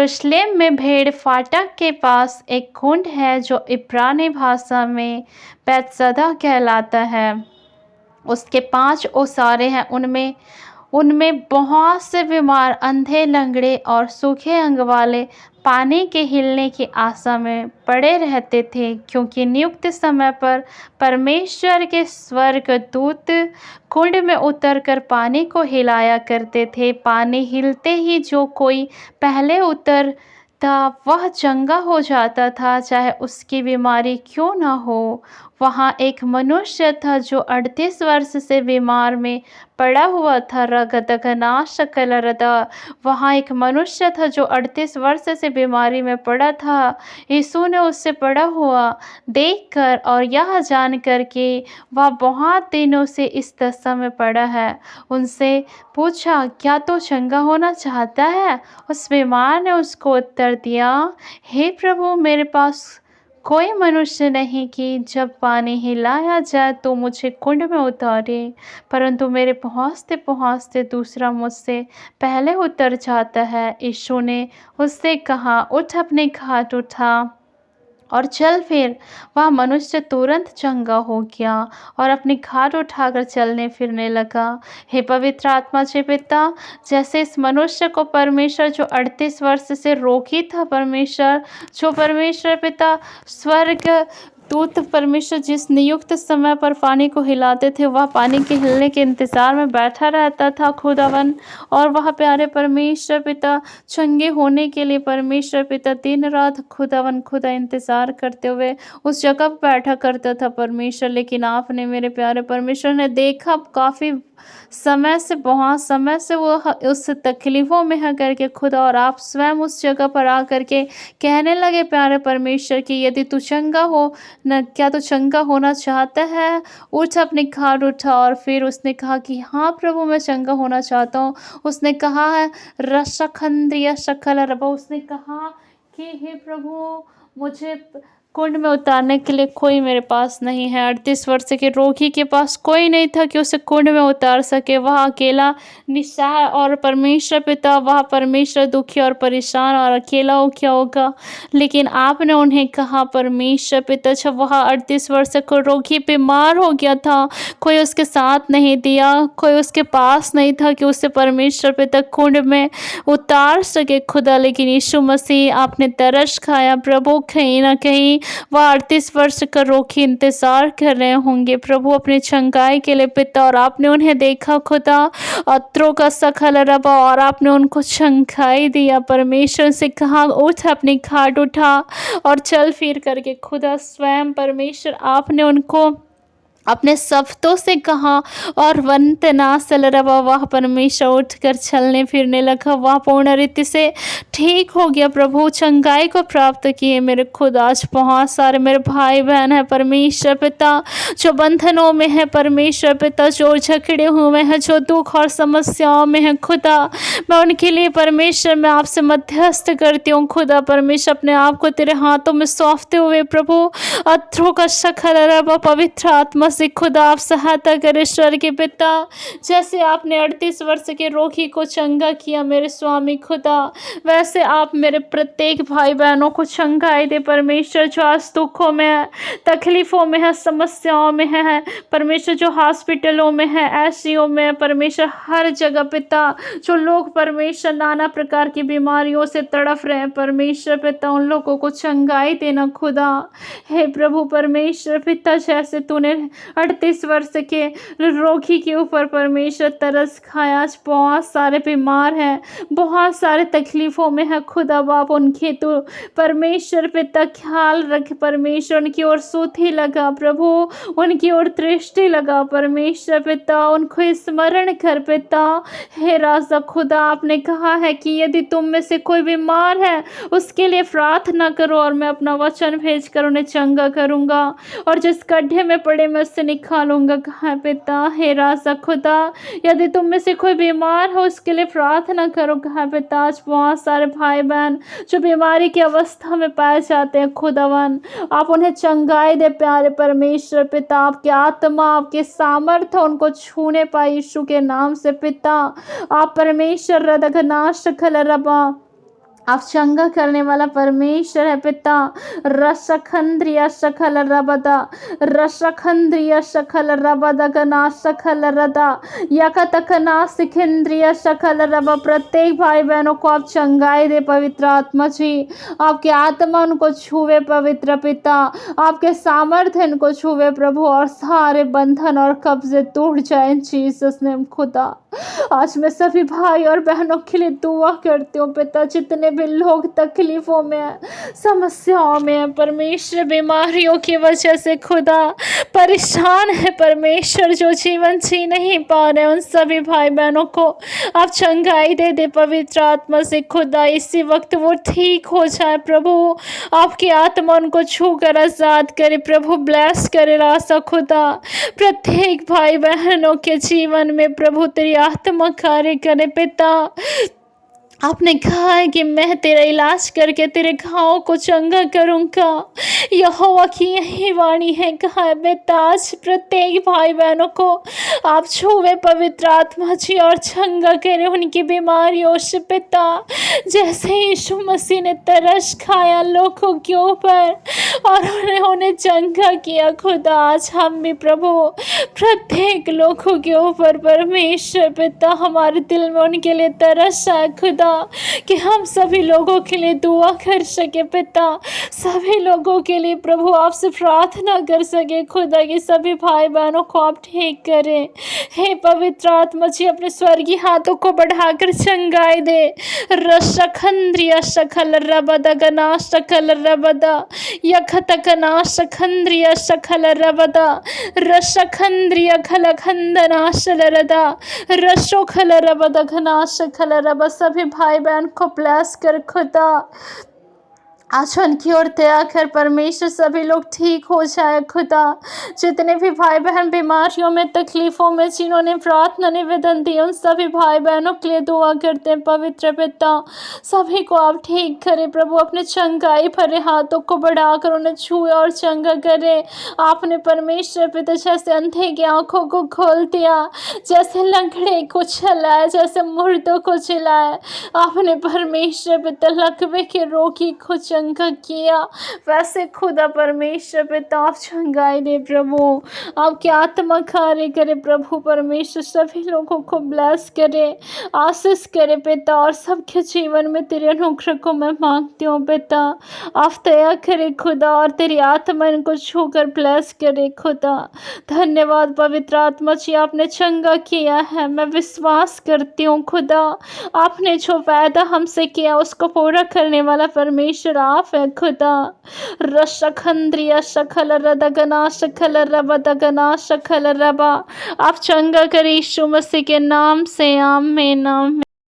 यरूशलेम में भेड़ फाटक के पास एक कुंड है जो इब्रानी भाषा में बैतसदा कहलाता है। उसके 5 ओसारे हैं। उनमें उनमें बहुत से बीमार, अंधे, लंगड़े और सूखे अंग वाले पानी के हिलने की आशा में पड़े रहते थे, क्योंकि नियुक्त समय पर परमेश्वर के स्वर्गदूत कुंड में उतरकर पानी को हिलाया करते थे। पानी हिलते ही जो कोई पहले उतरता वह चंगा हो जाता था, चाहे उसकी बीमारी क्यों न हो। वहाँ एक मनुष्य था जो 38 वर्ष से बीमार में पड़ा हुआ था। वहाँ एक मनुष्य था जो 38 वर्ष से बीमारी में पड़ा था। यीशु ने उससे पड़ा हुआ देखकर और यह जानकर कि वह बहुत दिनों से इस दशा में पड़ा है, उनसे पूछा, क्या तू चंगा होना चाहता है? उस बीमार ने उसको उत्तर दिया, हे प्रभु, मेरे पास कोई मनुष्य नहीं कि जब पानी हिलाया जाए तो मुझे कुंड में उतारे, परंतु मेरे पहुँचते पहुँचते दूसरा मुझसे पहले उतर जाता है। यीशु ने उससे कहा, उठ, अपने खाट उठा और चल फिर। वह मनुष्य तुरंत चंगा हो गया और अपनी खाट उठाकर चलने फिरने लगा। हे पवित्र आत्मा के पिता, जैसे इस मनुष्य को परमेश्वर जो 38 वर्ष से रोगी था, परमेश्वर पिता स्वर्ग दूत परमेश्वर जिस नियुक्त समय पर पानी को हिलाते थे, वह पानी के हिलने के इंतज़ार में बैठा रहता था खुदावन। और वह प्यारे परमेश्वर पिता चंगे होने के लिए परमेश्वर पिता दिन रात खुदा इंतज़ार करते हुए उस जगह पर बैठा करता था परमेश्वर। लेकिन आपने मेरे प्यारे परमेश्वर ने देखा काफ़ी बहुत समय से वो उस तकलीफ़ों में है करके खुदा, और आप स्वयं उस जगह पर आ करके कहने लगे प्यारे परमेश्वर कि यदि तू चंगा हो न, क्या तू चंगा होना चाहता है? उठ, अपनी खाट उठा। और फिर उसने कहा कि हाँ प्रभु, मैं चंगा होना चाहता हूँ। उसने कहा है रसखंद्रिया शकल रबा, उसने कहा कि हे प्रभु, मुझे कुंड में उतारने के लिए कोई मेरे पास नहीं है। 38 वर्ष के रोगी के पास कोई नहीं था कि उसे कुंड में उतार सके। वह अकेला, निस्सहाय और परमेश्वर पिता, वह परमेश्वर दुखी और परेशान और अकेला हो क्या होगा। लेकिन आपने उन्हें कहा परमेश्वर पिता, जब वह 38 वर्ष का रोगी बीमार हो गया था, कोई उसके साथ नहीं दिया, कोई उसके पास नहीं था कि उसे परमेश्वर पिता कुंड में उतार सके खुदा। लेकिन यीशु मसीह, आपने तरस खाया प्रभु, कहीं ना कहीं वह 38 वर्ष का रोगी इंतजार कर रहे होंगे प्रभु अपनी चंगाई के लिए पिता, और आपने उन्हें देखा खुदा, अत्रों का सखल रबा, और आपने उनको चंगाई दिया परमेश्वर से कहा, उठ, अपनी खाट उठा और चल फिर करके खुदा स्वयं परमेश्वर आपने उनको अपने शब्दों से कहा और वंतनासल रवा, वह परमेश्वर उठकर चलने फिरने लगा। वह पूर्ण रीति से ठीक हो गया प्रभु, चंगाई को प्राप्त किए मेरे खुदा। आज बहुत सारे मेरे भाई बहन हैं परमेश्वर पिता, जो बंधनों में है परमेश्वर पिता, जो झगड़े हुए हैं, जो दुख और समस्याओं में है खुदा, मैं उनके लिए परमेश्वर मैं आपसे मध्यस्थ करती हूँ खुदा। परमेश्वर अपने आप को तेरे हाथों में सौंपते हुए प्रभु, अत्रों का शखल रवा, पवित्र आत्मा से खुदा आप सहायता करें ईश्वर के पिता। जैसे आपने 38 वर्ष के रोगी को चंगा किया मेरे स्वामी खुदा, वैसे आप मेरे प्रत्येक भाई बहनों को चंगाई दे परमेश्वर, जो आज दुखों में है, तकलीफ़ों में है, समस्याओं में है परमेश्वर, जो हॉस्पिटलों में है, आईसीयू में है परमेश्वर, हर जगह पिता, जो लोग परमेश्वर नाना प्रकार की बीमारियों से तड़फ रहे हैं परमेश्वर पिता, उन लोगों को चंगाई देना खुदा। हे प्रभु परमेश्वर पिता, जैसे तूने 38 वर्ष के रोगी के ऊपर परमेश्वर तरस खाया, आज बहुत सारे बीमार हैं, बहुत सारे तकलीफ़ों में है खुदा बाप, उनके तो परमेश्वर पिता ख्याल रख परमेश्वर, उनकी ओर सूथी लगा प्रभु, उनकी ओर दृष्टि लगा परमेश्वर पिता, उनको स्मरण कर पिता। हे राजा खुदा, आपने कहा है कि यदि तुम में से कोई बीमार है उसके लिए प्रार्थना करो और मैं अपना वचन भेज कर उन्हें चंगा करूँगा, और जिस गड्ढे में पड़े मैं उससे निकालूंगा कहा पिता। हे राजा खुदा, यदि तुम में से कोई बीमार हो उसके लिए प्रार्थना करो कहा पिता। आज बहुत सारे भाई बहन जो बीमारी की अवस्था में पाए जाते हैं खुदावन, आप उन्हें चंगाई दे प्यारे परमेश्वर पिता, आपकी आत्मा, आपके सामर्थ्य उनको छूने पाए यीशु के नाम से पिता। आप परमेश्वर रदगनाश खल रबा, आप चंगा करने वाला परमेश्वर है पिता। रसखंद्रिया सखल रबदा, रसखंद्रिया सखल रबदा गना सखल रदा, यकतकना सिखेंद्रिया सखल रबा। प्रत्येक भाई बहनों को आप चंगाई दे पवित्र आत्मा जी। आपके आत्मा उनको छुए पवित्र पिता, आपके सामर्थ्य इनको छुए प्रभु, और सारे बंधन और कब्जे टूट जाए जीसस नेम खुदा। आज मैं सभी भाई और बहनों के लिए दुआ करती हूँ पिता, जितने भी लोग तकलीफों में हैं, समस्याओं में हैं परमेश्वर, बीमारियों की वजह से खुदा परेशान है परमेश्वर, जो जीवन जी नहीं पा रहे, उन सभी भाई बहनों को आप चंगाई दे दे पवित्र आत्मा से खुदा। इसी वक्त वो ठीक हो जाए प्रभु, आपकी आत्मा उनको छू कर आजाद करे प्रभु, ब्लेस करे रासा खुदा। प्रत्येक भाई बहनों के जीवन में प्रभु तेरी आत्मा कार्य करे पिता। आपने कहा है कि मैं तेरा इलाज करके तेरे घावों को चंगा करूँगा, यहोवा की यही वाणी है। कहा है बेटा, आज प्रत्येक भाई बहनों को आप छुए पवित्र आत्मा जी और चंगा करें उनकी बीमारियों से पिता। जैसे यीशु मसीह ने तरस खाया लोगों के ऊपर और उन्हें चंगा किया खुदा, आज हम भी प्रभु प्रत्येक लोगों के ऊपर परमेश्वर पिता हमारे दिल में उनके लिए तरस है खुदा, कि हम सभी लोगों के लिए दुआ कर सके पिता, सभी लोगों के लिए प्रभु आपसे प्रार्थना कर सके खुदा, कि सभी भाई बहनों को आप ठीक करें। हे पवित्र आत्मा जी, अपने स्वर्गीय हाथों को बढ़ाकर चंगाई दे। रसखंद्रिया सखल रबदा गना सकल रबदा, यखतकना सखंद्रिया सखल रबदा, रसखंद्रिया खलखंदना शलरदा, रसो खल रबदा घना सखल रबा। सभी भाई बहन को ब्लेस कर खुदा, आज उनकी ओर दया कर परमेश्वर, सभी लोग ठीक हो जाए खुदा। जितने भी भाई बहन बीमारियों में, तकलीफ़ों में, जिन्होंने प्रार्थना निवेदन दी, उन सभी भाई बहनों के लिए दुआ करते हैं पवित्र पिता, सभी को आप ठीक करें प्रभु। अपने चंगाई भरे हाथों को बढ़ाकर उन्हें छुए और चंगा करें। आपने परमेश्वर पिता जैसे अंधे की आंखों को खोल दिया, जैसे लंगड़े को चलाया, जैसे मुर्दों को चलाया, आपने परमेश्वर पिता लकवे के रोगी को चंगा किया, वैसे खुदा परमेश्वर पिता आप चंगाई दे प्रभु। आपकी आत्मा कार्य करे प्रभु परमेश्वर, सभी लोगों को ब्लेस करे, आशीष करे पिता, और सबके जीवन में तेरे अनुग्रह को मैं मांगती हूँ पिता। आप दया करे खुदा, और तेरी आत्मा इनको छूकर ब्लेस करे खुदा। धन्यवाद पवित्र आत्मा जी, आपने चंगा किया है, मैं विश्वास करती हूँ खुदा। आपने जो वायदा हमसे किया उसको पूरा करने वाला परमेश्वर आप है खुदा। रसखंद्रिया सखल रदगना सखल रबदगना सखल रबा। आप चंगा करे यीशु मसीह के नाम से, आमीन आमीन।